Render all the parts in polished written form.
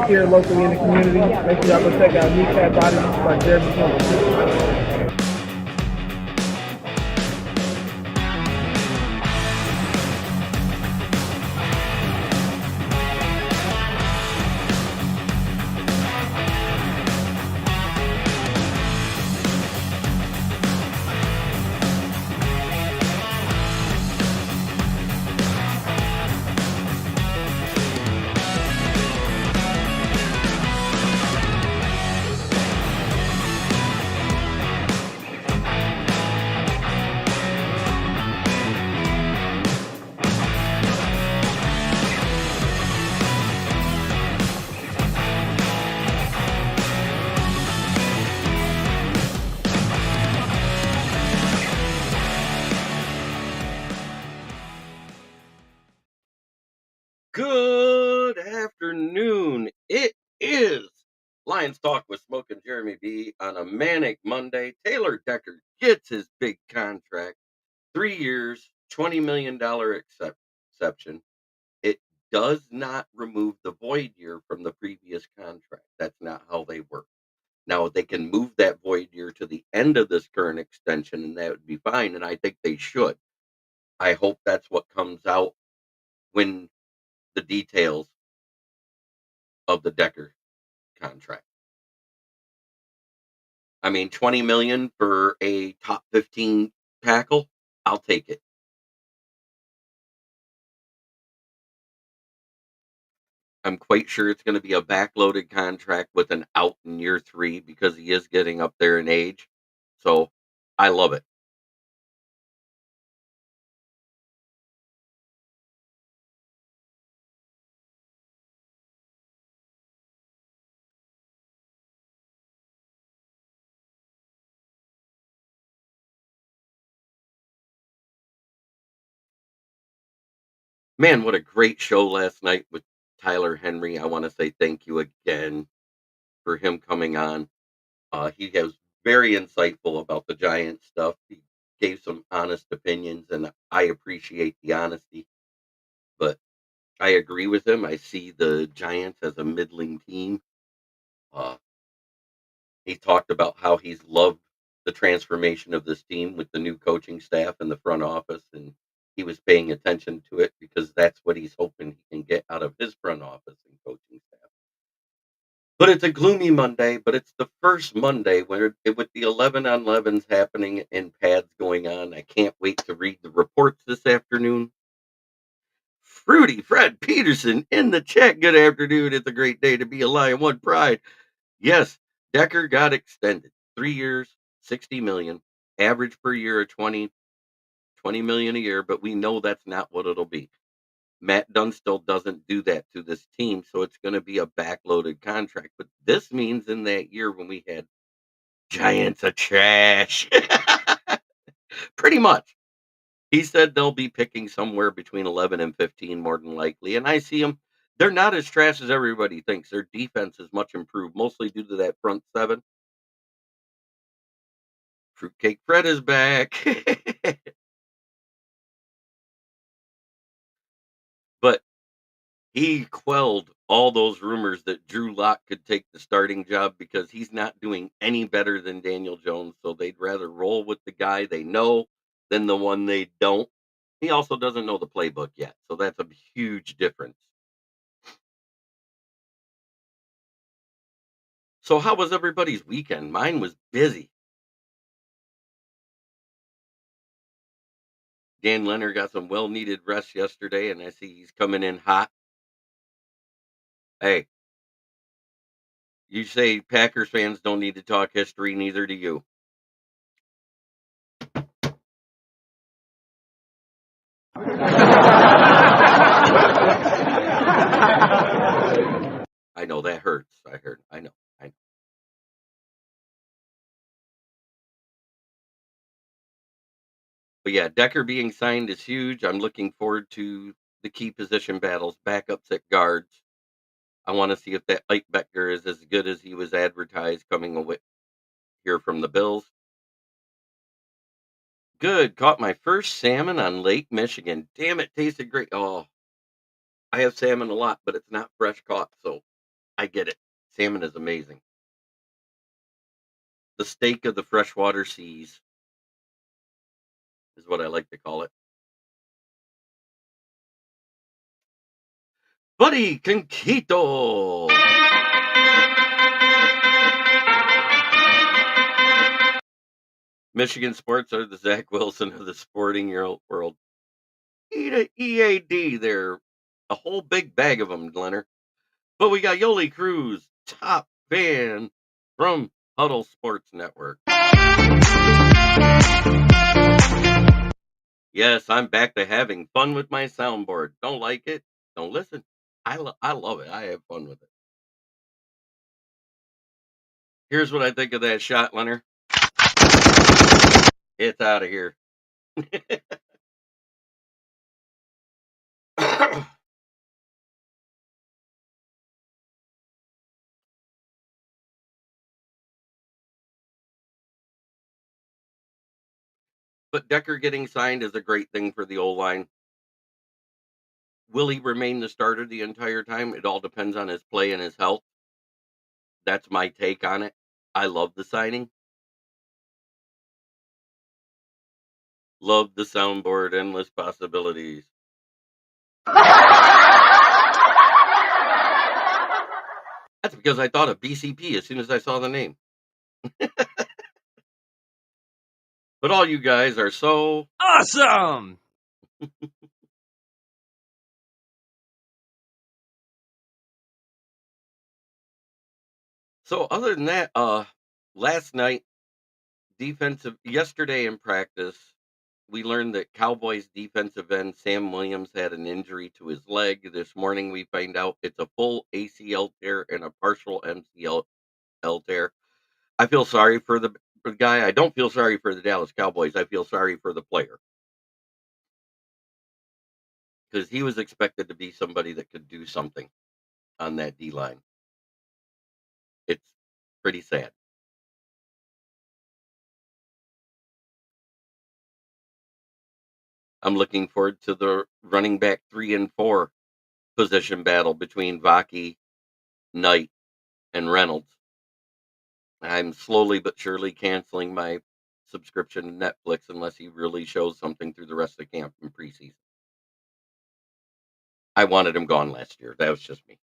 here locally in the community. Make sure y'all go check out Kneecap Bodies by Jeremy Kimball. Good afternoon. It is Lions Talk with Smoke and Jeremy B on a manic Monday. Taylor Decker gets his big contract, 3 years, $20 million exception. It does not remove the void year from the previous contract. That's not how they work. Now, they can move that void year to the end of this current extension, and that would be fine, and I think they should. I hope that's what comes out when the details of the Decker contract. I mean, 20 million for a top 15 tackle, I'll take it. I'm quite sure it's going to be a backloaded contract with an out in year 3 because he is getting up there in age. So I love it. Man, what a great show last night with Tyler Henry. I want to say thank you again for him coming on. He was very insightful about the Giants stuff. He gave some honest opinions, and I appreciate the honesty. But I agree with him. I see the Giants as a middling team. Uh, he talked about how he's loved the transformation of this team with the new coaching staff and the front office, and he was paying attention to it because that's what he's hoping he can get out of his front office and coaching staff. But it's a gloomy Monday, but it's the first Monday with the 11 on 11s happening and pads going on. I can't wait to read the reports this afternoon. Fruity Fred Peterson in the chat. Good afternoon. It's a great day to be a Lion One Pride. Yes, Decker got extended 3 years, 60 million, average per year of 20 million a year, but we know that's not what it'll be. Matt Dunstall doesn't do that to this team, so it's going to be a backloaded contract. But this means in that year when we had Giants of trash, pretty much. He said they'll be picking somewhere between 11 and 15 more than likely, and I see them. They're not as trash as everybody thinks. Their defense is much improved, mostly due to that front seven. Fruitcake Fred is back. But he quelled all those rumors that Drew Lock could take the starting job because he's not doing any better than Daniel Jones, so they'd rather roll with the guy they know than the one they don't. He also doesn't know the playbook yet, so that's a huge difference. So how was everybody's weekend? Mine was busy. Dan Leonard got some well-needed rest yesterday, and I see he's coming in hot. Hey, you say Packers fans don't need to talk history, neither do you. I know that hurts. I know. But yeah, Decker being signed is huge. I'm looking forward to the key position battles, backups at guards. I want to see if that Ike Becker is as good as he was advertised coming away here from the Bills. Good. Caught my first salmon on Lake Michigan. Damn it, tasted great. Oh, I have salmon a lot, but it's not fresh caught, so I get it. Salmon is amazing. The steak of the freshwater seas is what I like to call it. Buddy Conquito. Michigan sports are the Zach Wilson of the sporting world. Eat a EAD there. A whole big bag of them, Leonard. But we got Yoli Cruz, top fan from Huddle Sports Network. Yes, I'm back to having fun with my soundboard. Don't like it? Don't listen. I love it. I have fun with it. Here's what I think of that shot, Leonard. It's out of here. But Decker getting signed is a great thing for the O line. Will he remain the starter the entire time? It all depends on his play and his health. That's my take on it. I love the signing. Love the soundboard, endless possibilities. That's because I thought of BCP as soon as I saw the name. But all you guys are so awesome. So other than that, last night yesterday in practice, we learned that Cowboys defensive end Sam Williams had an injury to his leg. This morning we find out it's a full ACL tear and a partial MCL tear. I feel sorry for the guy. I don't feel sorry for the Dallas Cowboys. I feel sorry for the player because he was expected to be somebody that could do something on that D line. It's pretty sad. I'm looking forward to the running back 3 and 4 position battle between Vaki, Knight, and Reynolds. I'm slowly but surely canceling my subscription to Netflix unless he really shows something through the rest of camp and preseason. I wanted him gone last year. That was just me.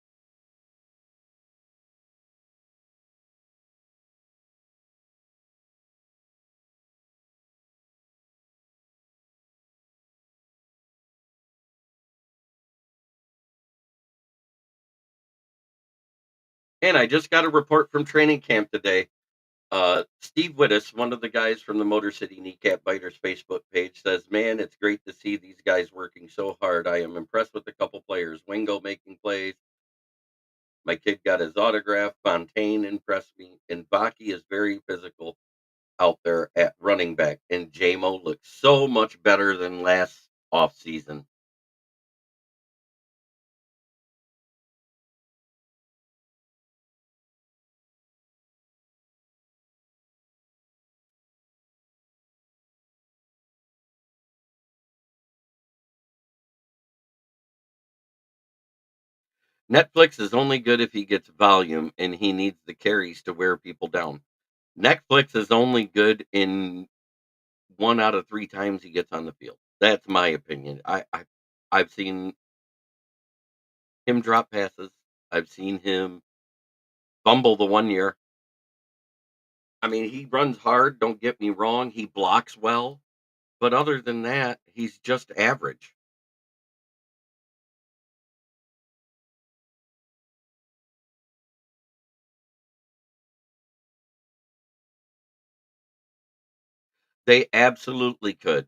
And I just got a report from training camp today. Steve Wittes, one of the guys from the Motor City Kneecap Biters Facebook page, says, "Man, it's great to see these guys working so hard. I am impressed with a couple players. Wingo making plays. My kid got his autograph. Fontaine impressed me. And Baki is very physical out there at running back. And JMO looks so much better than last offseason." Netflix is only good if he gets volume and he needs the carries to wear people down. Netflix is only good in 1 out of 3 times he gets on the field. That's my opinion. I've seen him drop passes. I've seen him fumble the one year. I mean, he runs hard, don't get me wrong. He blocks well, but other than that, he's just average. They absolutely could.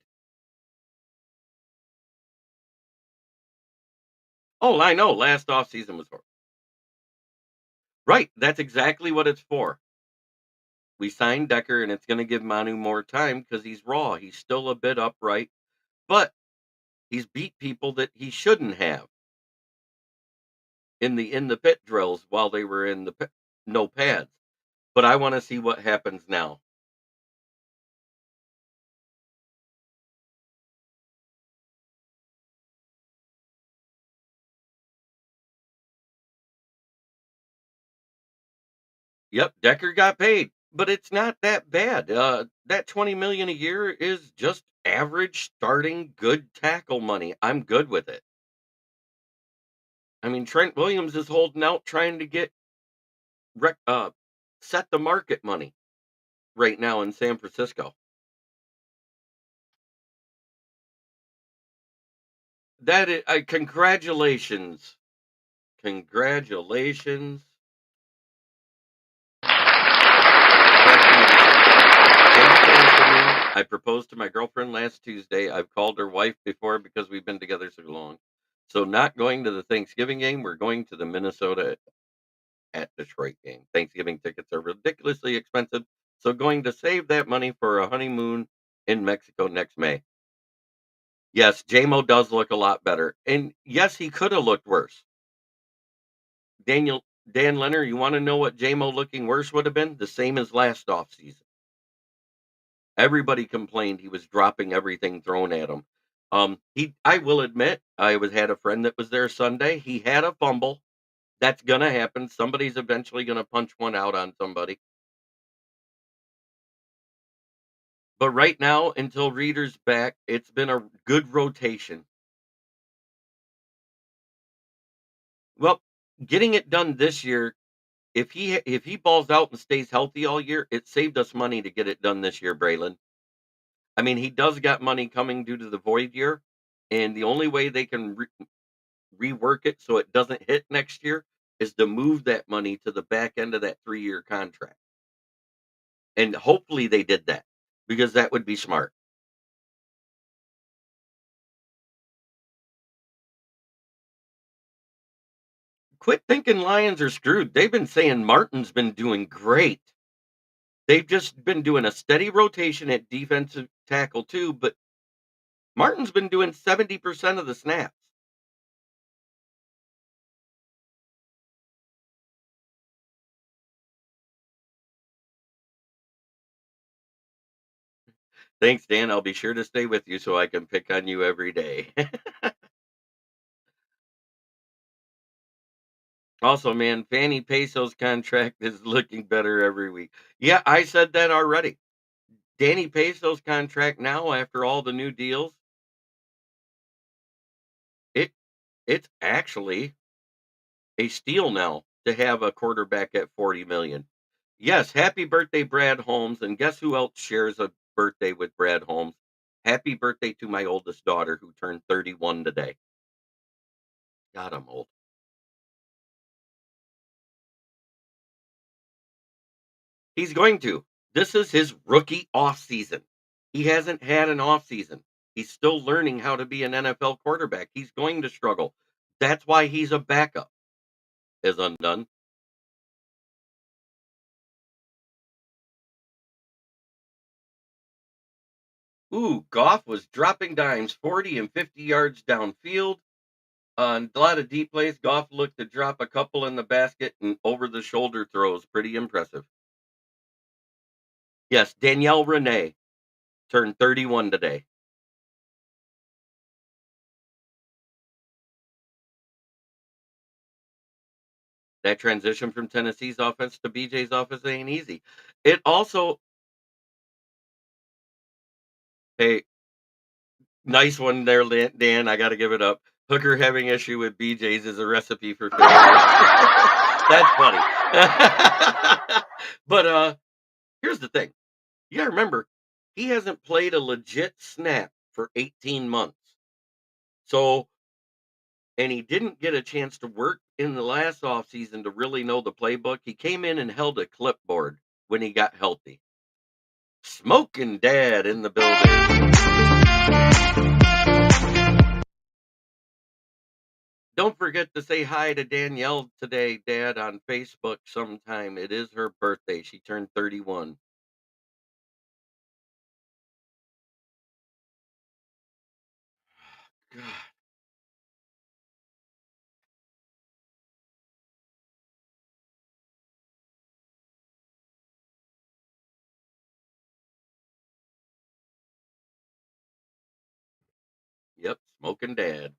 Oh, I know. Last offseason was horrible. Right. That's exactly what it's for. We signed Decker, and it's going to give Manu more time because he's raw. He's still a bit upright, but he's beat people that he shouldn't have in the pit drills while they were in the no pads. But I want to see what happens now. Yep, Decker got paid, but it's not that bad. That 20 million a year is just average starting good tackle money. I'm good with it. I mean, Trent Williams is holding out trying to get rec- uh, set the market money right now in San Francisco. That is, congratulations, congratulations. Have conditions. Same plans for me. I proposed to my girlfriend last Tuesday. I've called her wife before because we've been together so long. So not going to the Thanksgiving game. We're going to the Minnesota at Detroit game. Thanksgiving tickets are ridiculously expensive. So going to save that money for a honeymoon in Mexico next May. Yes, JMO does look a lot better. And yes, he could have looked worse. Dan Leonard, you want to know what JMO looking worse would have been? The same as last offseason. Everybody complained he was dropping everything thrown at him. I will admit, had a friend that was there Sunday. He had a fumble. That's gonna happen. Somebody's eventually gonna punch one out on somebody. But right now, until Reader's back, it's been a good rotation. Well, getting it done this year, if he balls out and stays healthy all year, it saved us money to get it done this year, Braylon. I mean, he does got money coming due to the void year, and the only way they can rework it so it doesn't hit next year is to move that money to the back end of that 3-year contract. And hopefully they did that because that would be smart. Quit thinking Lions are screwed. They've been saying Martin's been doing great. They've just been doing a steady rotation at defensive tackle too, but Martin's been doing 70% of the snaps. Thanks, Dan. I'll be sure to stay with you so I can pick on you every day. Also, man, Fanny Peso's contract is looking better every week. Yeah, I said that already. Danny Peso's contract now, after all the new deals, it it's actually a steal now to have a quarterback at 40 million. Yes, happy birthday, Brad Holmes. And guess who else shares a birthday with Brad Holmes? Happy birthday to my oldest daughter who turned 31 today. God, I'm old. He's going to. This is his rookie off season. He hasn't had an off season. He's still learning how to be an NFL quarterback. He's going to struggle. That's why he's a backup, is undone. Ooh, Goff was dropping dimes 40 and 50 yards downfield. On a lot of deep plays, Goff looked to drop a couple in the basket and over the shoulder throws. Pretty impressive. Yes, Danielle Renee turned 31 today. That transition from Tennessee's offense to BJ's offense ain't easy. It also, hey, nice one there, Dan. I got to give it up. Hooker having issue with BJ's is a recipe for failure. That's funny. But here's the thing. You got to remember, he hasn't played a legit snap for 18 months. So, and he didn't get a chance to work in the last offseason to really know the playbook. He came in and held a clipboard when he got healthy. Smoking Dad in the building. Don't forget to say hi to Danielle today, Dad, on Facebook sometime. It is her birthday. She turned 31. God. Yep, smoking Dad.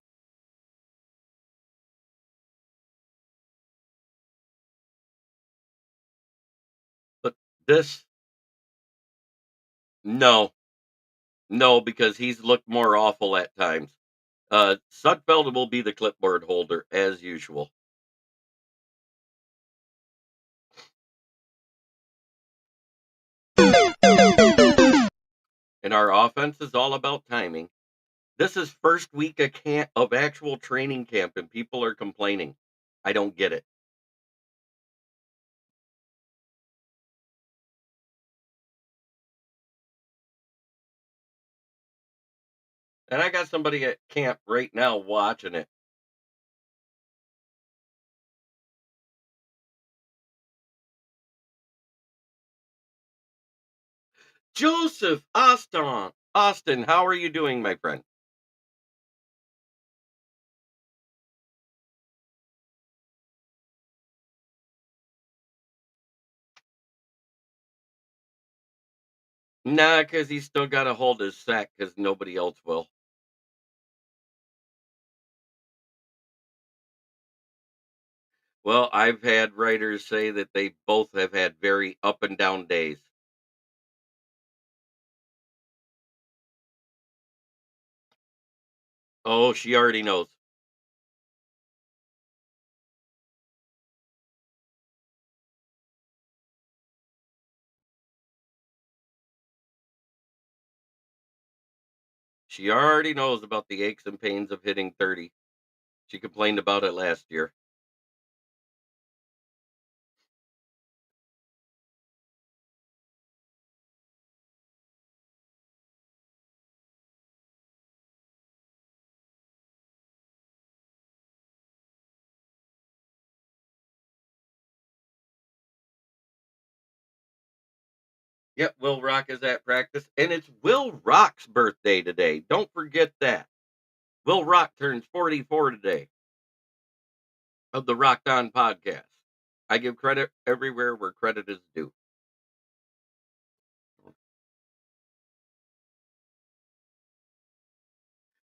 This no, no, because he's looked more awful at times. Sudfeld will be the clipboard holder as usual. And our offense is all about timing. This is first week of camp of actual training camp, and people are complaining. I don't get it. And I got somebody at camp right now watching it. Joseph Austin, how are you doing, my friend? Nah, because he's still got to hold his sack because nobody else will. Well, I've had writers say that they both have had very up and down days. Oh, she already knows. She already knows about the aches and pains of hitting 30. She complained about it last year. Yep, Will Rock is at practice, and it's Will Rock's birthday today. Don't forget that. Will Rock turns 44 today of the Rocked On podcast. I give credit everywhere where credit is due.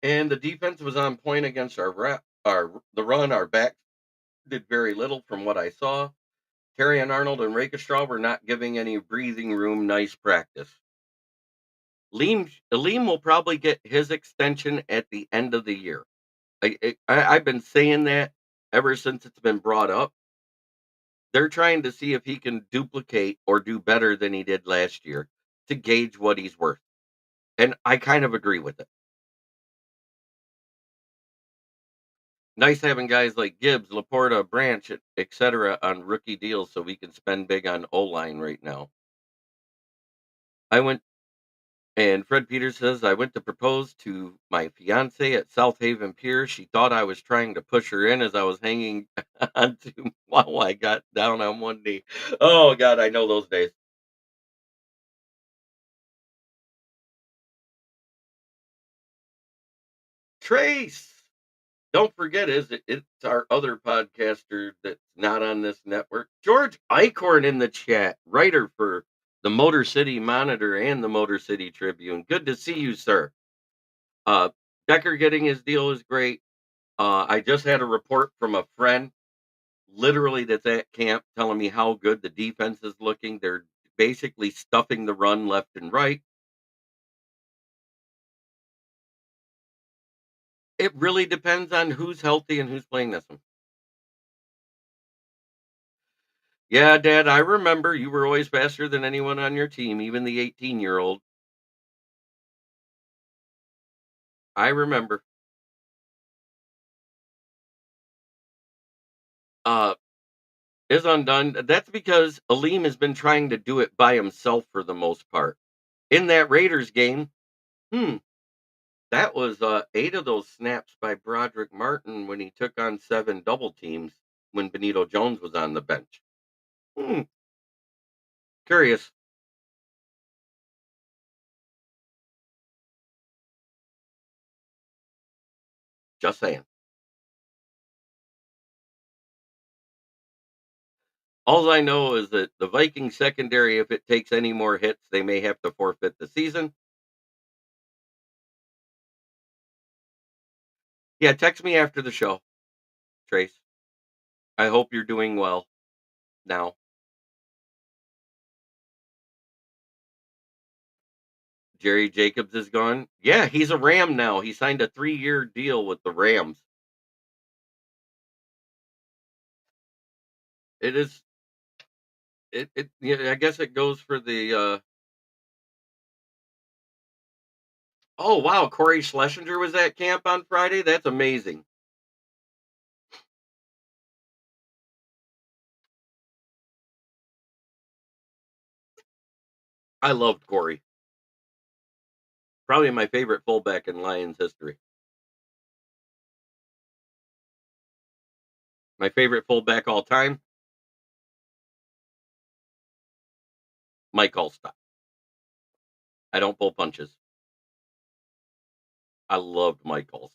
And the defense was on point against our the run. Our back did very little from what I saw. Terry and Arnold and Rakestraw were not giving any breathing room. Nice practice. Liam will probably get his extension at the end of the year. I've been saying that ever since it's been brought up. They're trying to see if he can duplicate or do better than he did last year to gauge what he's worth. And I kind of agree with it. Nice having guys like Gibbs, Laporta, Branch, etc. on rookie deals so we can spend big on O line right now. I went And Fred Peters says, I went to propose to my fiance at South Haven Pier. She thought I was trying to push her in as I was hanging onto while I got down on one knee. Oh God, I know those days. Trace, don't forget, it's our other podcaster that's not on this network. George Eichhorn in the chat, writer for the Motor City Monitor and the Motor City Tribune. Good to see you, sir. Uh, Decker getting his deal is great. I just had a report from a friend literally that's at camp telling me how good the defense is looking. They're basically stuffing the run left and right. It really depends on who's healthy and who's playing this one. Yeah, Dad, I remember you were always faster than anyone on your team, even the 18-year-old. I remember. Uh, is undone. That's because Aleem has been trying to do it by himself for the most part. In that Raiders game, hmm, that was 8 of those snaps by Broderick Martin when he took on 7 double teams when Benito Jones was on the bench. Hmm, curious. Just saying. All I know is that the Vikings secondary, if it takes any more hits, they may have to forfeit the season. Yeah, text me after the show, Trace. I hope you're doing well now. Jerry Jacobs is gone. Yeah, he's a Ram now. He signed a 3-year deal with the Rams. It is it yeah, I guess it goes for the oh wow, Corey Schlesinger was at camp on Friday. That's amazing. I loved Corey. Probably my favorite fullback in Lions history. My favorite fullback all time, Mike Allstott. I don't pull punches. I loved Mike Allstott.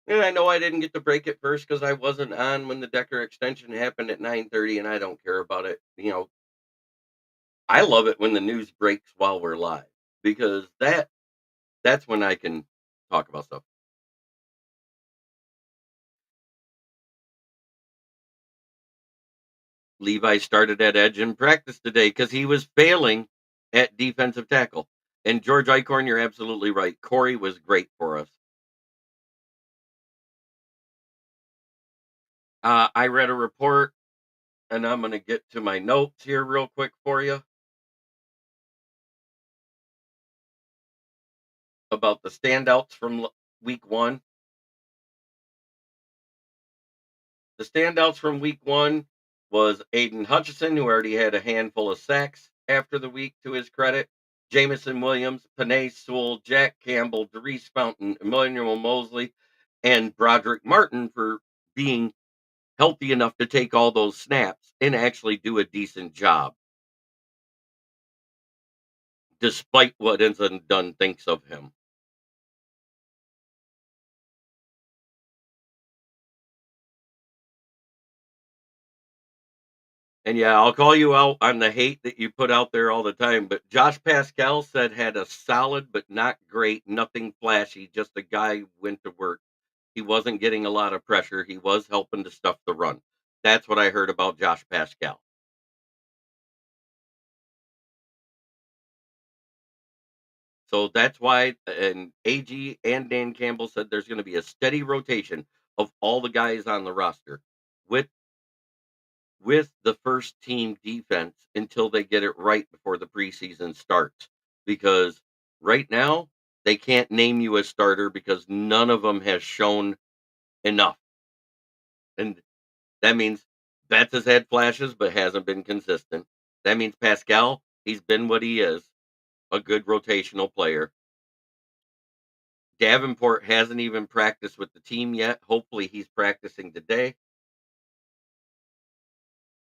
And I know I didn't get to break it first because I wasn't on when the Decker extension happened at 9:30, and I don't care about it. I love it when the news breaks while we're live because that's when I can talk about stuff. Levi started at edge in practice today because he was failing at defensive tackle. And George Eichhorn, you're absolutely right. Corey was great for us. I read a report, and I'm going to get to my notes here real quick for you about the standouts from week one. The standouts from week one was Aiden Hutchinson, who already had a handful of sacks after the week, to his credit. Jamison Williams, Panay Sewell, Jack Campbell, Derice Fountain, Emmanuel Mosley, and Broderick Martin for being healthy enough to take all those snaps and actually do a decent job, despite what Ensign Dunn thinks of him. And yeah, I'll call you out on the hate that you put out there all the time. But Josh Pascal said had a solid but not great, nothing flashy, just a guy who went to work. He wasn't getting a lot of pressure. He was helping to stuff the run. That's what I heard about Josh Pascal. So that's why, and AG and Dan Campbell said there's going to be a steady rotation of all the guys on the roster with the first team defense until they get it right before the preseason starts. Because right now, they can't name you a starter because none of them has shown enough. And that means Betts has had flashes but hasn't been consistent. That means Pascal, he's been what he is, a good rotational player. Davenport hasn't even practiced with the team yet. Hopefully, he's practicing today.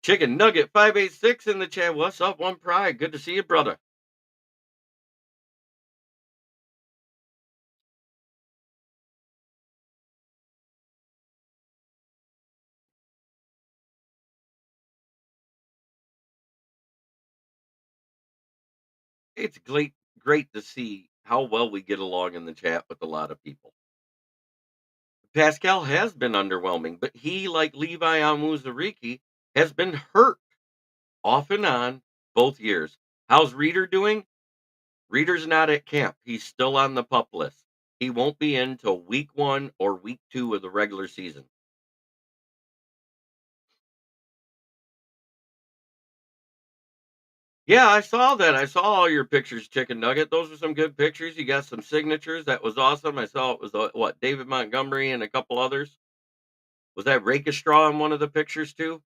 Chicken Nugget 586 in the chat. What's up, One Pride? Good to see you, brother. It's great to see how well we get along in the chat with a lot of people. Pascal has been underwhelming, but he, like Levi Amuzariki, has been hurt off and on both years. How's Reader doing? Reader's not at camp. He's still on the pup list. He won't be in till week 1 or week 2 of the regular season. Yeah, I saw that. I saw all your pictures, Chicken Nugget. Those are some good pictures. You got some signatures. That was awesome. I saw it was what, David Montgomery and a couple others. Was that Rakestraw in one of the pictures too?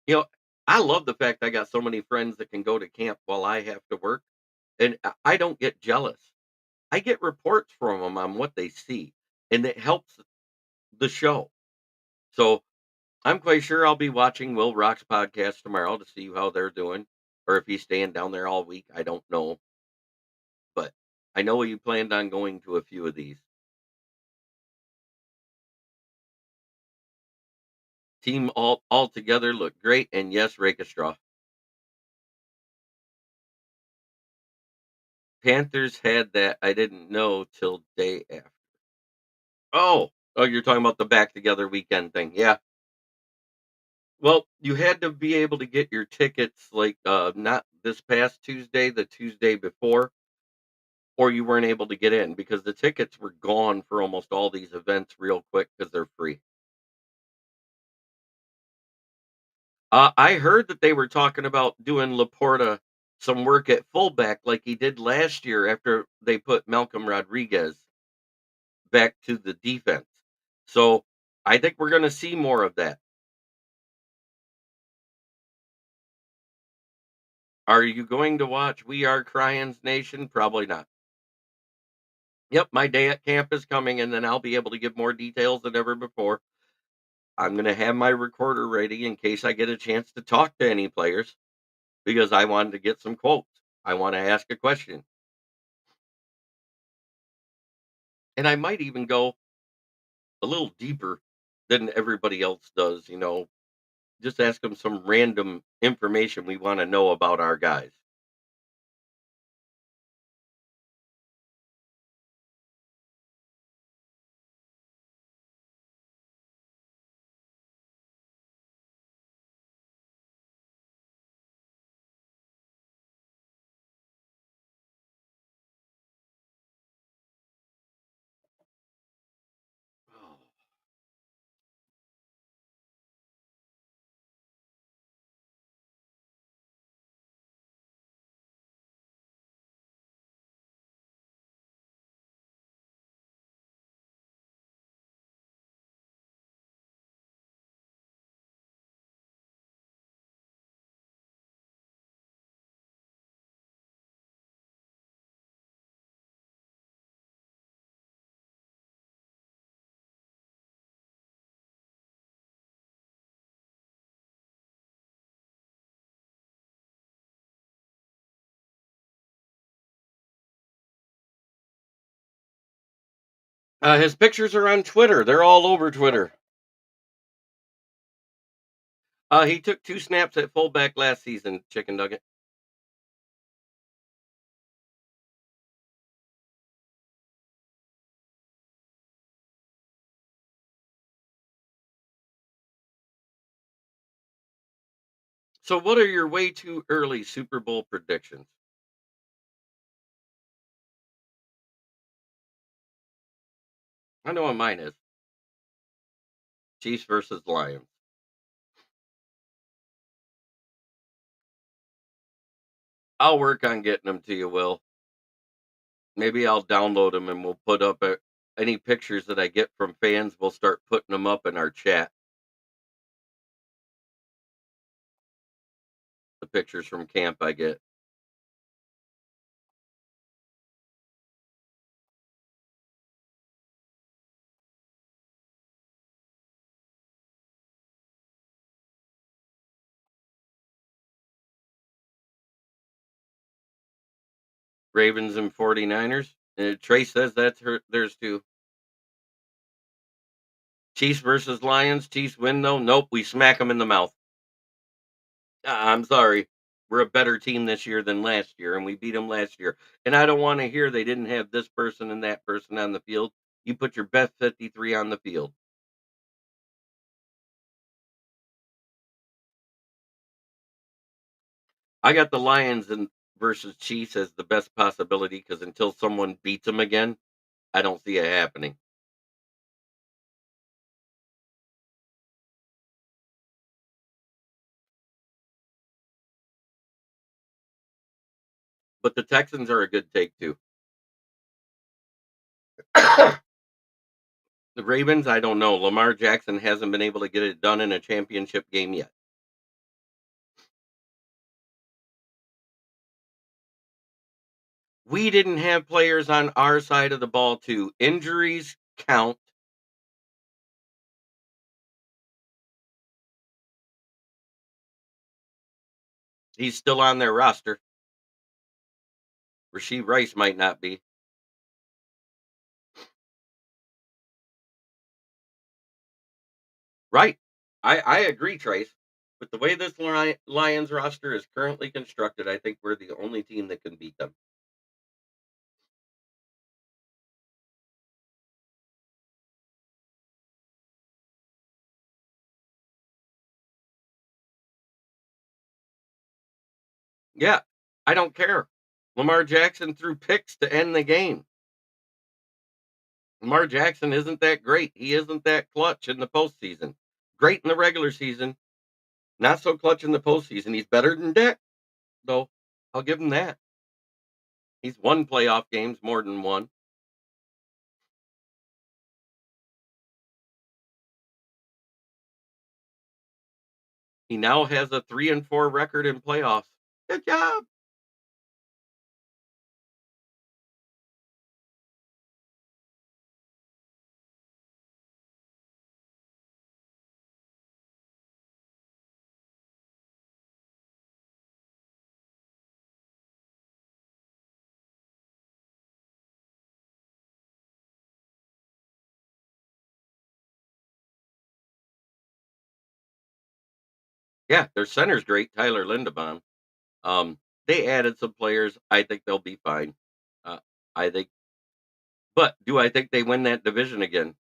You know, I love the fact I got so many friends that can go to camp while I have to work, and I don't get jealous. I get reports from them on what they see, and it helps the show. So I'm quite sure I'll be watching Will Rock's podcast tomorrow to see how they're doing, or if he's staying down there all week. I don't know, but I know you planned on going to a few of these. Team all together looked great, and yes, rake a straw. Panthers had that. I didn't know till day after. Oh, you're talking about the back together weekend thing. Yeah. Well, you had to be able to get your tickets like not this past Tuesday, the Tuesday before, or you weren't able to get in because the tickets were gone for almost all these events real quick because they're free. I heard that they were talking about doing Laporta some work at fullback like he did last year after they put Malcolm Rodriguez back to the defense. So I think we're going to see more of that. Are you going to watch We Are Crying's Nation? Probably not. Yep, my day at camp is coming, and then I'll be able to give more details than ever before. I'm going to have my recorder ready in case I get a chance to talk to any players because I wanted to get some quotes. I want to ask a question. And I might even go a little deeper than everybody else does, just ask them some random information we want to know about our guys. Oh. His pictures are on Twitter. They're all over Twitter. He took 2 snaps at fullback last season, Chicken Nugget. So, what are your way too early Super Bowl predictions? I know what mine is. Chiefs versus Lions. I'll work on getting them to you, Will. Maybe I'll download them and we'll put up any pictures that I get from fans. We'll start putting them up in our chat. The pictures from camp I get. Ravens and 49ers. Trey says that's theirs too. Chiefs versus Lions. Chiefs win though. Nope, we smack them in the mouth. I'm sorry. We're a better team this year than last year, and we beat them last year. And I don't want to hear they didn't have this person and that person on the field. You put your best 53 on the field. I got the Lions and versus Chiefs as the best possibility because until someone beats them again, I don't see it happening. But the Texans are a good take too. The Ravens, I don't know. Lamar Jackson hasn't been able to get it done in a championship game yet. We didn't have players on our side of the ball too. Injuries count. He's still on their roster. Rasheed Rice might not be. Right. I agree, Trace. But the way this Lions roster is currently constructed, I think we're the only team that can beat them. Yeah, I don't care. Lamar Jackson threw picks to end the game. Lamar Jackson isn't that great. He isn't that clutch in the postseason. Great in the regular season, not so clutch in the postseason. He's better than Dak, though. I'll give him that. He's won playoff games more than one. He now has a 3-4 record in playoffs. Good job. Yeah, their center's great, Tyler Lindebaum. Um, they added some players. I think they'll be fine. Uh, I think, but do I think they win that division again?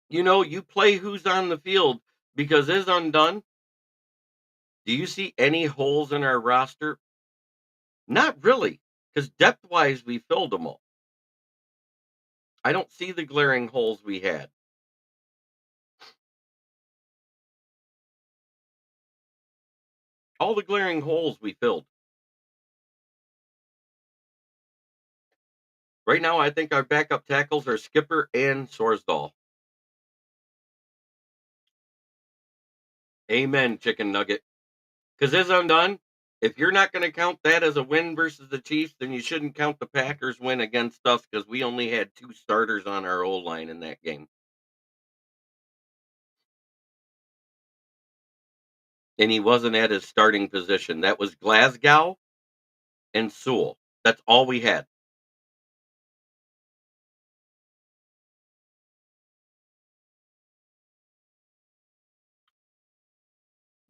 You play who's on the field because is undone. Do you see any holes in our roster? Not really, because depth wise, we filled them all. I don't see the glaring holes we had. All the glaring holes we filled. Right now, I think our backup tackles are Skipper and Sorsdal. Amen, chicken nugget. Because is undone. If you're not going to count that as a win versus the Chiefs, then you shouldn't count the Packers win against us because we only had two starters on our O line in that game. And he wasn't at his starting position. That was Glasgow and Sewell. That's all we had.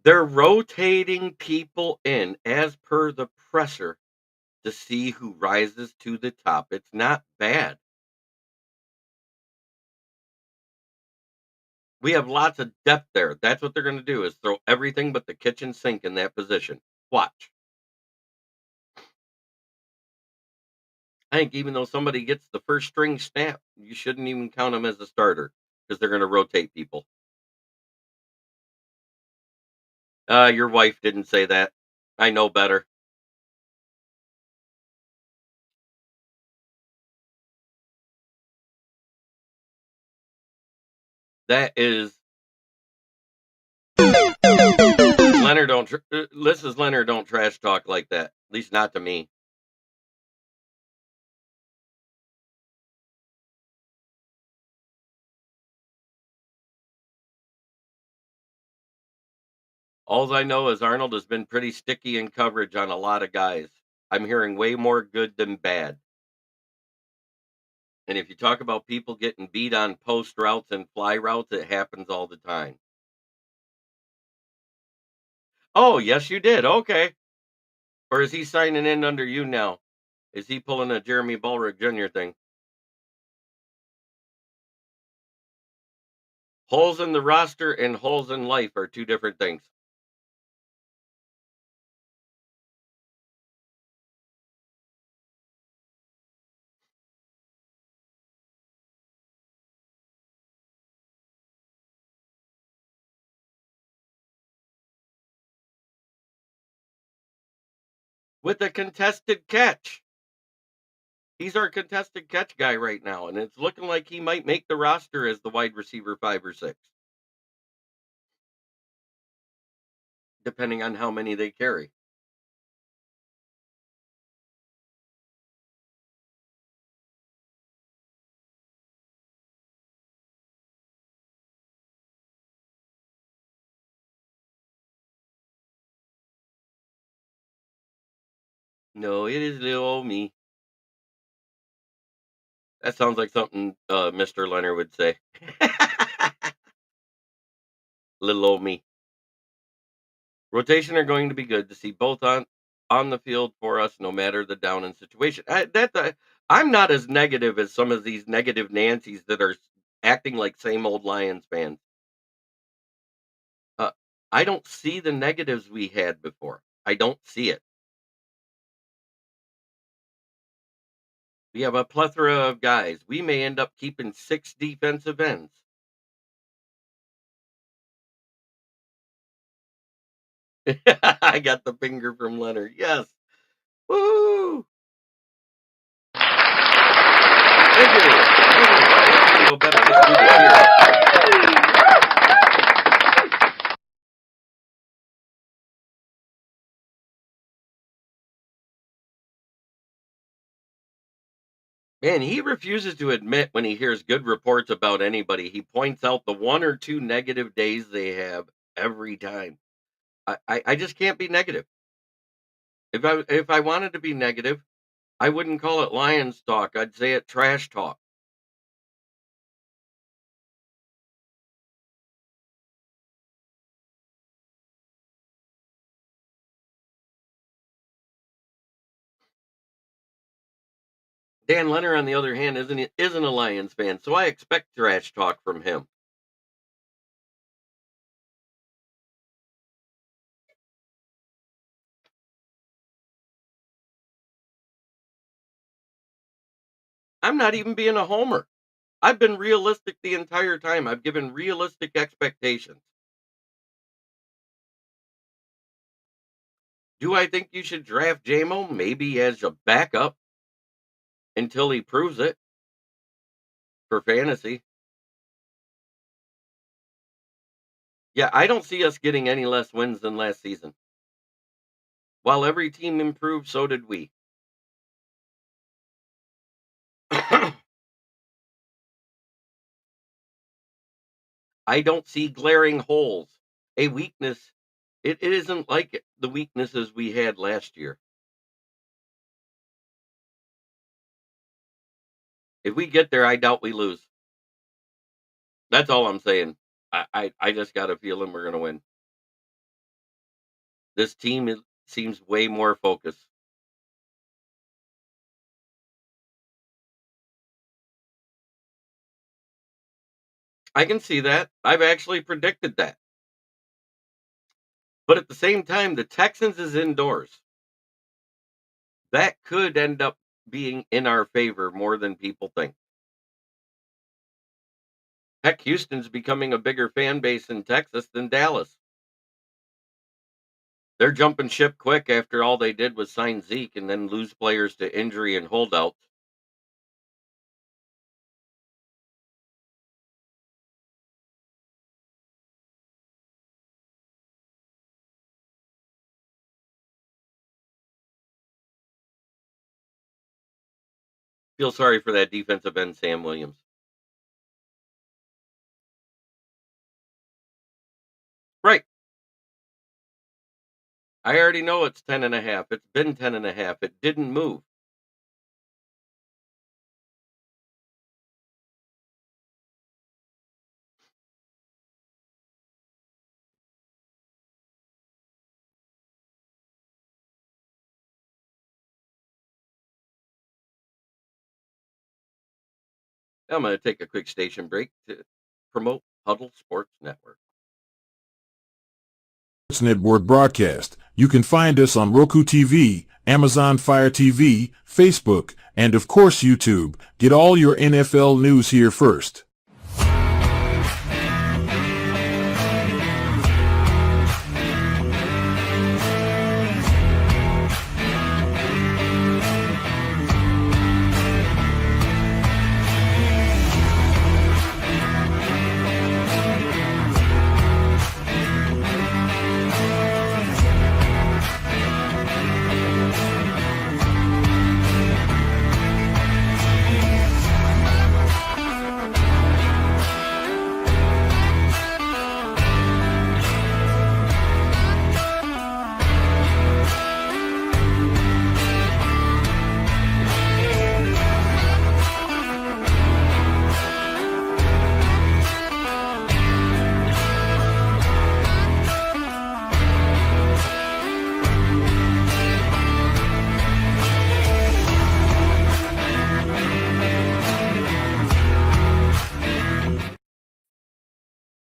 They're rotating people in as per the presser to see who rises to the top. It's not bad. We have lots of depth there. That's what they're going to do is throw everything but the kitchen sink in that position. Watch. I think even though somebody gets the first string snap, you shouldn't even count them as a starter because they're going to rotate people. Your wife didn't say that. I know better. That is Leonard. Don't Mrs. Leonard don't trash talk like that. At least not to me. All I know is Arnold has been pretty sticky in coverage on a lot of guys. I'm hearing way more good than bad. And if you talk about people getting beat on post routes and fly routes, it happens all the time. Oh, yes, you did. Okay. Or is he signing in under you now? Is he pulling a Jeremy Ballrick Jr. thing? Holes in the roster and holes in life are two different things. With a contested catch. He's our contested catch guy right now, and it's looking like he might make the roster as the wide receiver 5 or 6, depending on how many they carry. No, it is little old me. That sounds like something Mr. Leonard would say. little old me. Rotation are going to be good to see both on the field for us, no matter the down and situation. I'm not as negative as some of these negative Nancys that are acting like same old Lions fans. Uh, I don't see the negatives we had before. I don't see it. We have a plethora of guys. We may end up keeping 6 defensive ends. I got the finger from Leonard. Yes. Woo! Thank you. Go better. Let's do this here. Man, he refuses to admit when he hears good reports about anybody. He points out the 1 or 2 negative days they have every time. I just can't be negative. If I wanted to be negative, I wouldn't call it Lions talk. I'd say it trash talk. Dan Leonard, on the other hand, isn't a Lions fan, so I expect trash talk from him. I'm not even being a homer. I've been realistic the entire time. I've given realistic expectations. Do I think you should draft JMO? Maybe as a backup until he proves it for fantasy. Yeah, I don't see us getting any less wins than last season. While every team improved, so did we. I don't see glaring holes. A weakness. It isn't like the weaknesses we had last year. If we get there, I doubt we lose. That's all I'm saying. I just got a feeling we're going to win. This team seems way more focused. I can see that. I've actually predicted that. But at the same time, the Texans is indoors. That could end up being in our favor more than people think. Heck, Houston's becoming a bigger fan base in Texas than Dallas. They're jumping ship quick after all they did was sign Zeke and then lose players to injury and holdouts. Feel sorry for that defensive end, Sam Williams. Right. I already know it's 10.5. It's been 10.5. It didn't move. I'm going to take a quick station break to promote Huddle Sports Network. Network broadcast. You can find us on Roku TV, Amazon Fire TV, Facebook, and of course YouTube. Get all your NFL news here first.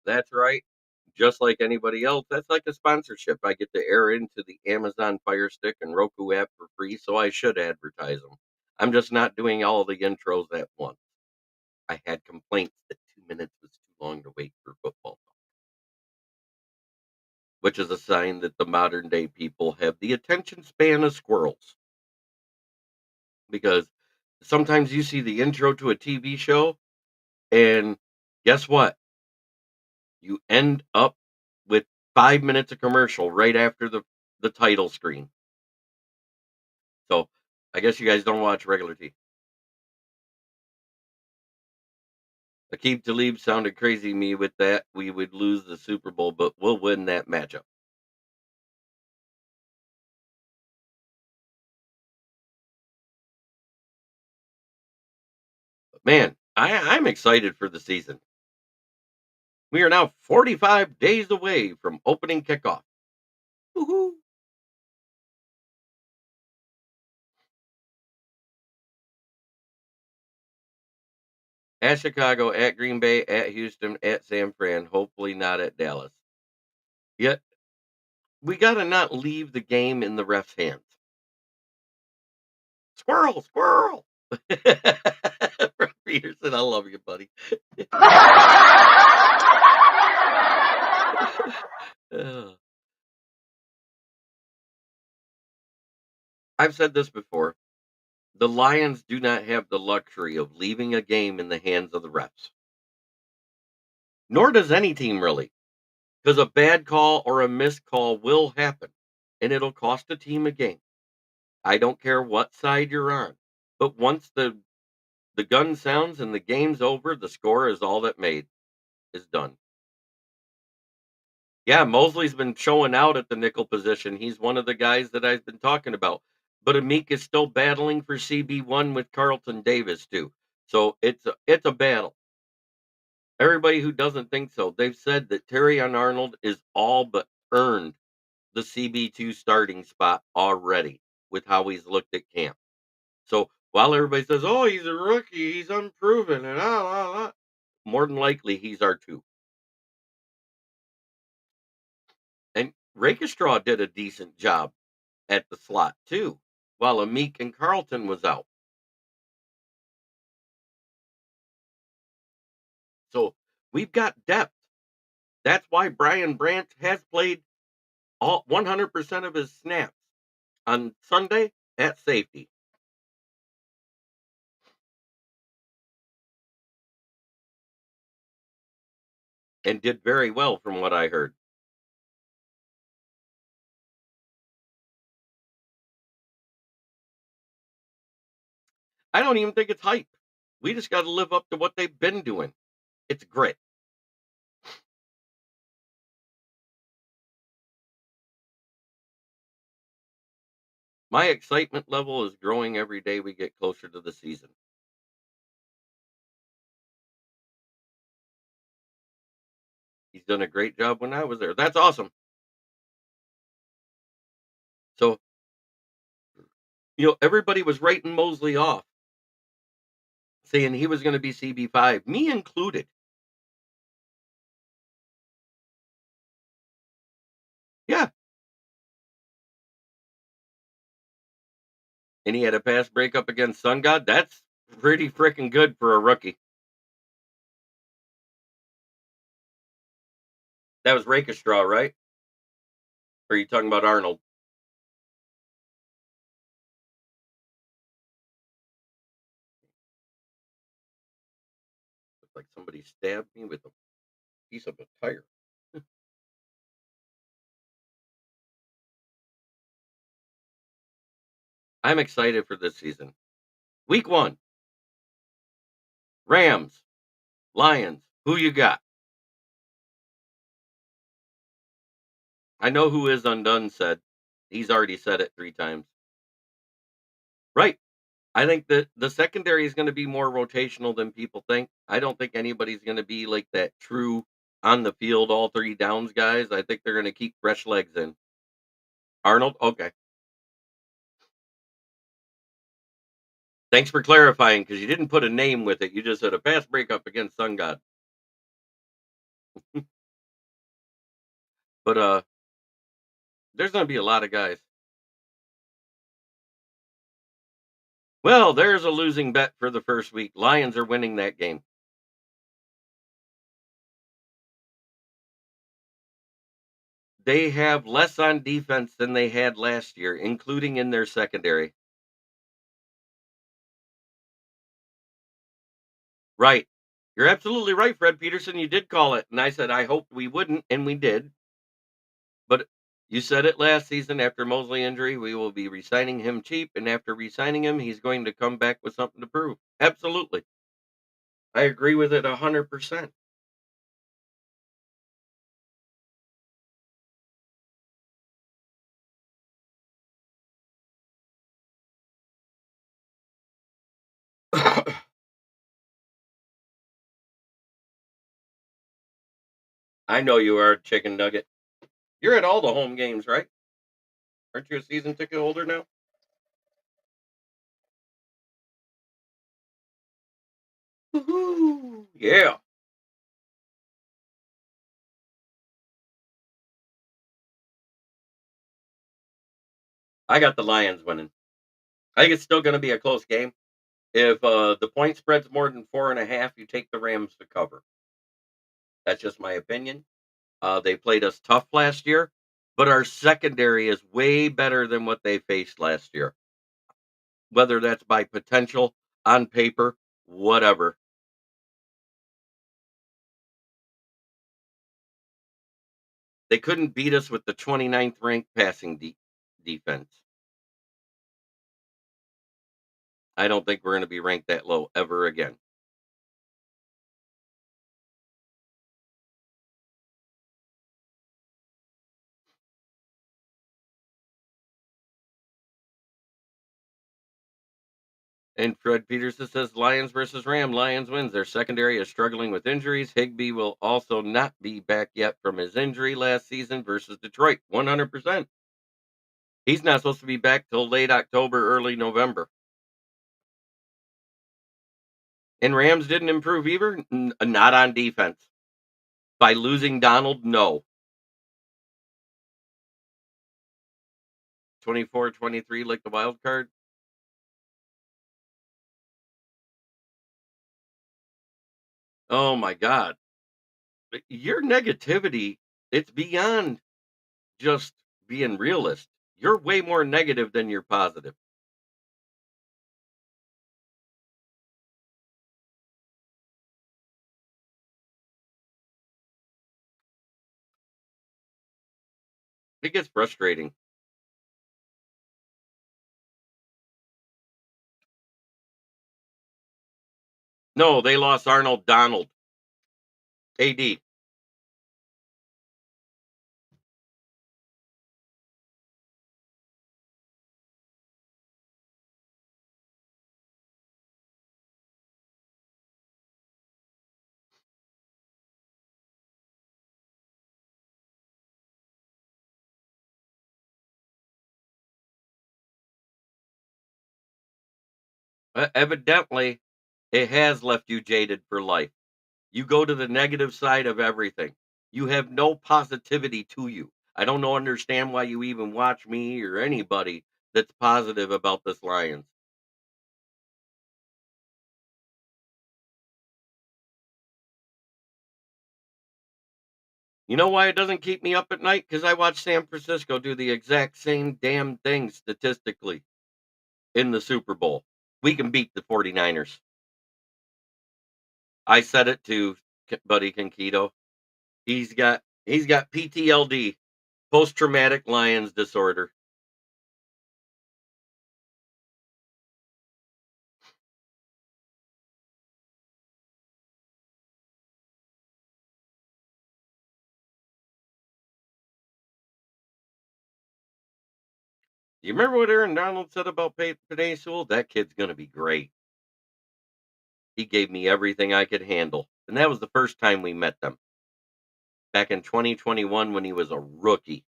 That's right. Just like anybody else, that's like a sponsorship. I get to air into the Amazon Fire Stick and Roku app for free, so I should advertise them. I'm just not doing all the intros at once. I had complaints that 2 minutes was too long to wait for football, which is a sign that the modern day people have the attention span of squirrels. Because sometimes you see the intro to a TV show, and guess what? You end up with 5 minutes of commercial right after the title screen. So I guess you guys don't watch regular TV. Aqib Talib sounded crazy to me with that. We would lose the Super Bowl, but we'll win that matchup. But man, I'm excited for the season. We are now 45 days away from opening kickoff. Woohoo! At Chicago, at Green Bay, at Houston, at San Fran, hopefully not at Dallas. Yet, we got to not leave the game in the ref's hands. Squirrel, squirrel. Peterson, I love you, buddy. I've said this before. The Lions do not have the luxury of leaving a game in the hands of the refs. Nor does any team really, because a bad call or a missed call will happen, and it'll cost a team a game. I don't care what side you're on. But once the gun sounds and the game's over, the score is all that made is done. Yeah, Mosley's been showing out at the nickel position. He's one of the guys that I've been talking about. But Amik is still battling for CB1 with Carlton Davis too. So it's a battle. Everybody who doesn't think so, they've said that Terrion Arnold is all but earned the CB2 starting spot already with how he's looked at camp. So while everybody says, "Oh, he's a rookie, he's unproven," and more than likely he's our two. And Rakestraw did a decent job at the slot too, while Amik and Carlton was out. So we've got depth. That's why Brian Branch has played all 100% of his snaps on Sunday at safety. And did very well from what I heard. I don't even think it's hype. We just got to live up to what they've been doing. It's grit. My excitement level is growing every day we get closer to the season. He's done a great job when I was there. That's awesome. So, everybody was writing Mosley off, saying he was going to be CB5, me included. Yeah. And he had a pass breakup against Sun God. That's pretty freaking good for a rookie. That was Rakestraw, right? Or are you talking about Arnold? Looks like somebody stabbed me with a piece of a tire. I'm excited for this season. Week 1, Rams, Lions. Who you got? I know who is undone said. He's already said it 3 times. Right. I think that the secondary is going to be more rotational than people think. I don't think anybody's going to be like that true on the field all 3 downs guys. I think they're going to keep fresh legs in. Arnold, okay. Thanks for clarifying because you didn't put a name with it. You just said a pass breakup against Sun God. But there's going to be a lot of guys. Well, there's a losing bet for the first week. Lions are winning that game. They have less on defense than they had last year, including in their secondary. Right. You're absolutely right, Fred Peterson. You did call it. And I said, I hoped we wouldn't, and we did. But you said it last season after Mosley injury, we will be re-signing him cheap. And after re-signing him, he's going to come back with something to prove. Absolutely. I agree with it 100%. I know you are a chicken nugget. You're at all the home games, right? Aren't you a season ticket holder now? Woohoo! Yeah. I got the Lions winning. I think it's still going to be a close game. If the point spread's more than 4.5, you take the Rams to cover. That's just my opinion. They played us tough last year, but our secondary is way better than what they faced last year. Whether that's by potential, on paper, whatever. They couldn't beat us with the 29th ranked passing defense. I don't think we're going to be ranked that low ever again. And Fred Peterson says Lions versus Ram. Lions wins. Their secondary is struggling with injuries. Higbee will also not be back yet from his injury last season versus Detroit. 100%. He's not supposed to be back till late October, early November. And Rams didn't improve either. Not on defense. By losing Donald, no. 24-23 like the wild card. Oh my God. Your negativity, it's beyond just being realist. You're way more negative than you're positive. It gets frustrating. No, they lost Arnold Donald. AD. Evidently, it has left you jaded for life. You go to the negative side of everything. You have no positivity to you. I don't know understand why you even watch me or anybody that's positive about this Lions. You know why it doesn't keep me up at night? Because I watch San Francisco do the exact same damn thing statistically in the Super Bowl. We can beat the 49ers. I said it to Buddy Conquito. He's got PTLD, post traumatic Lions disorder. You remember what Aaron Donald said about Penei Sewell? That kid's going to be great. He gave me everything I could handle. And that was the first time we met them back in 2021 when he was a rookie.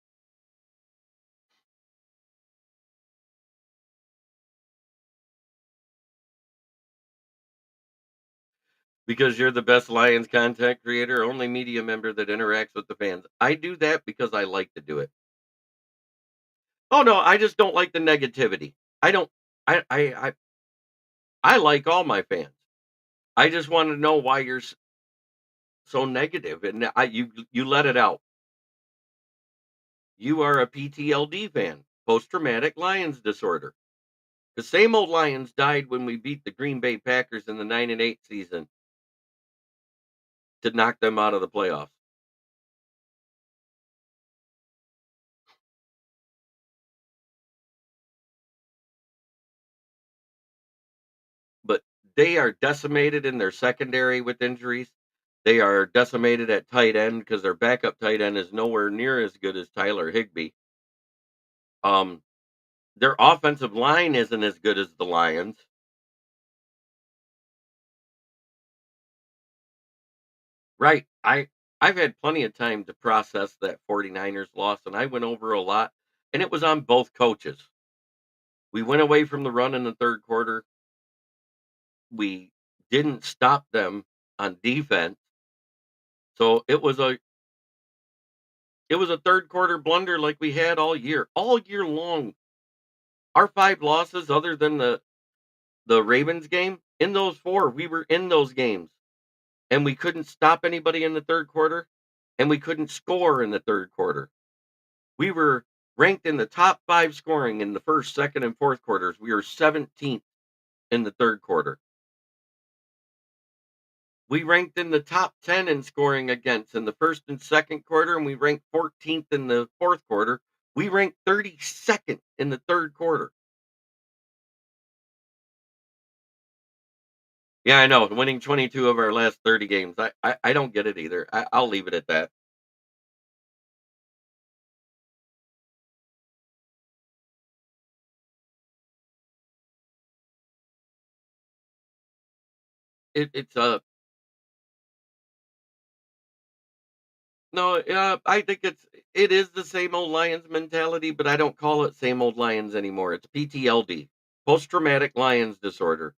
Because you're the best Lions content creator, only media member that interacts with the fans. I do that because I like to do it. Oh no, I just don't like the negativity. I don't. I like all my fans. I just want to know why you're so negative, and you let it out. You are a PTLD fan, post traumatic Lions disorder. The same old Lions died when we beat the Green Bay Packers in the 9-8 season to knock them out of the playoffs. But they are decimated in their secondary with injuries. They are decimated at tight end because their backup tight end is nowhere near as good as Tyler Higbee. Um, their offensive line isn't as good as the Lions. Right. I've had plenty of time to process that 49ers loss, and I went over a lot, and it was on both coaches. We went away from the run in the third quarter. We didn't stop them on defense. So it was a third quarter blunder like we had all year. All year long. Our 5 losses other than the Ravens game, in those 4, we were in those games, and we couldn't stop anybody in the third quarter, and we couldn't score in the third quarter. We were ranked in the top 5 scoring in the first, second, and fourth quarters. We were 17th in the third quarter. We ranked in the top 10 in scoring against in the first and second quarter, and we ranked 14th in the fourth quarter. We ranked 32nd in the third quarter. Yeah, I know. Winning 22 of our last 30 games. I don't get it either. I'll leave it at that. It's no, I think it is the same old Lions mentality, but I don't call it same old Lions anymore. It's PTLD, post traumatic Lions disorder.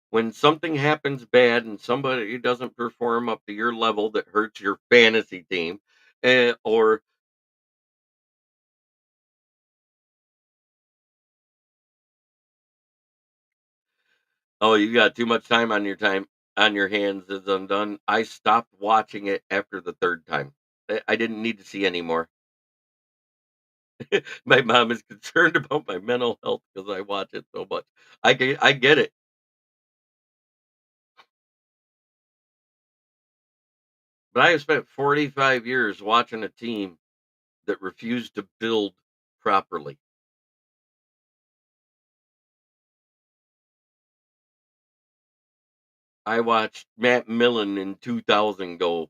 When something happens bad and somebody doesn't perform up to your level that hurts your fantasy team, or oh, you got too much time on your hands is undone. I stopped watching it after the third time. I didn't need to see anymore. My mom is concerned about my mental health because I watch it so much. I get it, but I have spent 45 years watching a team that refused to build properly. I watched Matt Millen in 2000 go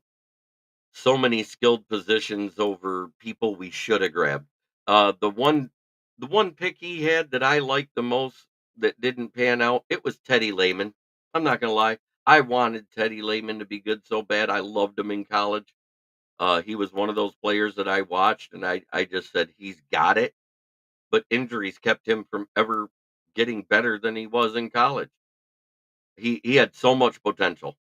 so many skilled positions over people we should have grabbed. The one pick he had that I liked the most that didn't pan out, it was Teddy Lehman. I'm not gonna lie. I wanted Teddy Lehman to be good so bad. I loved him in college. He was one of those players that I watched and I just said he's got it, but injuries kept him from ever getting better than he was in college. He had so much potential.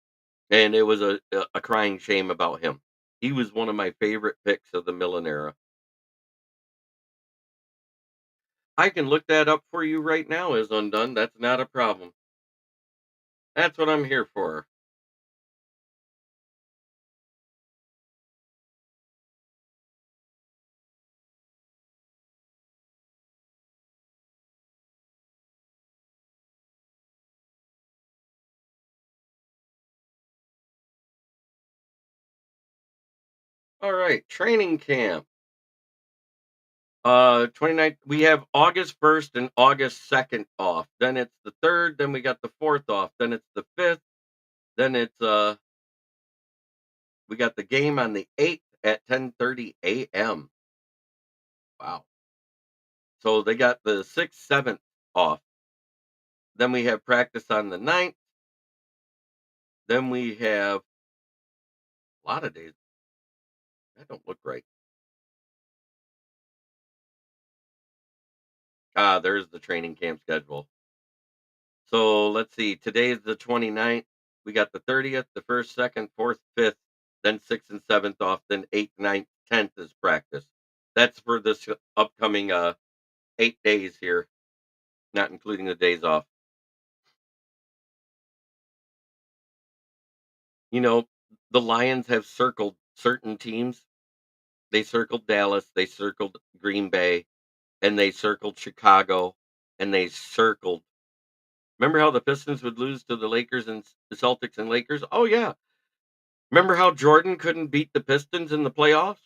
And it was a crying shame about him. He was one of my favorite picks of the Millen era. I can look that up for you right now as undone. That's not a problem. That's what I'm here for. All right, training camp. 29th, we have August 1st and August 2nd off. Then it's the 3rd, then we got the 4th off. Then it's the 5th. Then it's we got the game on the 8th at 10:30 a.m. Wow. So they got the 6th, 7th off. Then we have practice on the 9th. Then we have a lot of days. That don't look right. Ah, there's the training camp schedule. So let's see. Today is the 29th. We got the 30th, the 1st, 2nd, 4th, 5th, then 6th and 7th off, then 8th, 9th, 10th is practice. That's for this upcoming 8 days here, not including the days off. You know, the Lions have circled certain teams. They circled Dallas, they circled Green Bay, and they circled Chicago, and they circled. Remember how the Pistons would lose to the Lakers and the Celtics and Lakers? Oh yeah. Remember how Jordan couldn't beat the Pistons in the playoffs?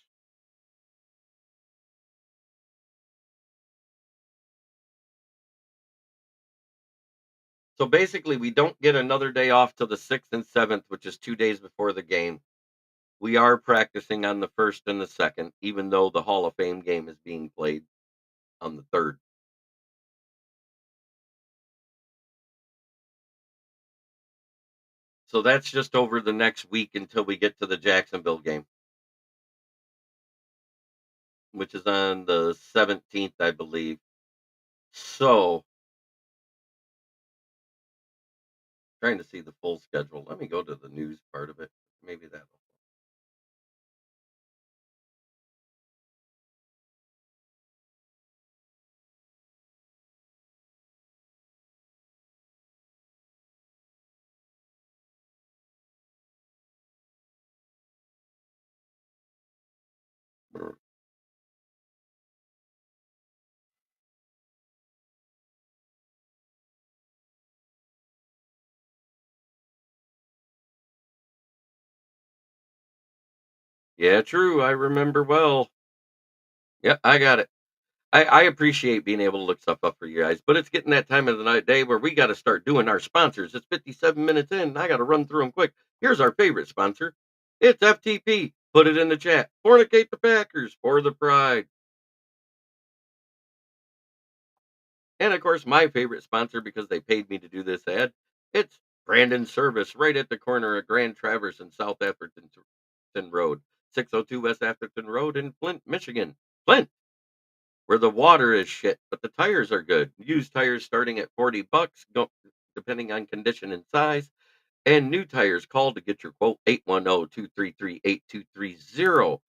So basically, we don't get another day off till the 6th and 7th, which is 2 days before the game. We are practicing on the 1st and the 2nd, even though the Hall of Fame game is being played on the 3rd. So that's just over the next week until we get to the Jacksonville game, which is on the 17th, I believe. So, trying to see the full schedule. Let me go to the news part of it. Maybe that'll. Yeah, true. I remember well. Yeah, I got it. I appreciate being able to look stuff up for you guys, but it's getting that time of the night day where we got to start doing our sponsors. It's 57 minutes in. And I got to run through them quick. Here's our favorite sponsor. It's FTP. Put it in the chat. Fornicate the Packers for the pride. And of course, my favorite sponsor because they paid me to do this ad. It's Brandon Service right at the corner of Grand Traverse and South Atherton Road, 602 West Atherton Road in Flint, Michigan. Flint, where the water is shit, but the tires are good. Used tires starting at $40, depending on condition and size. And new tires, call to get your quote 810-233-8230.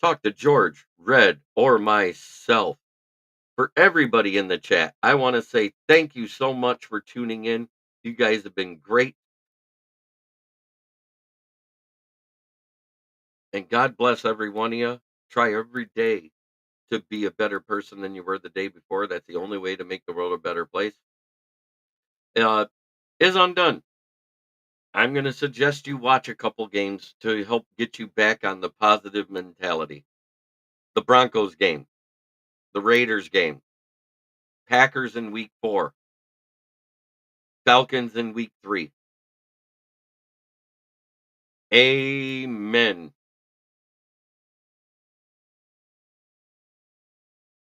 Talk to George, Red, or myself. For everybody in the chat, I want to say thank you so much for tuning in. You guys have been great. And God bless every one of you. Try every day to be a better person than you were the day before. That's the only way to make the world a better place. Uh, is undone. I'm going to suggest you watch a couple games to help get you back on the positive mentality. The Broncos game, the Raiders game, Packers in week 4, Falcons in week 3. Amen.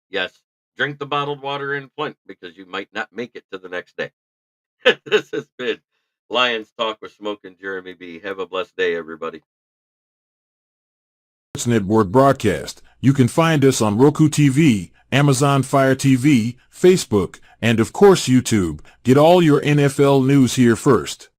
Yes, drink the bottled water in Flint because you might not make it to the next day. This has been Lions Talk with Smoke and Jeremy B. Have a blessed day, everybody. Network broadcast. You can find us on Roku TV, Amazon Fire TV, Facebook, and of course YouTube. Get all your NFL news here first.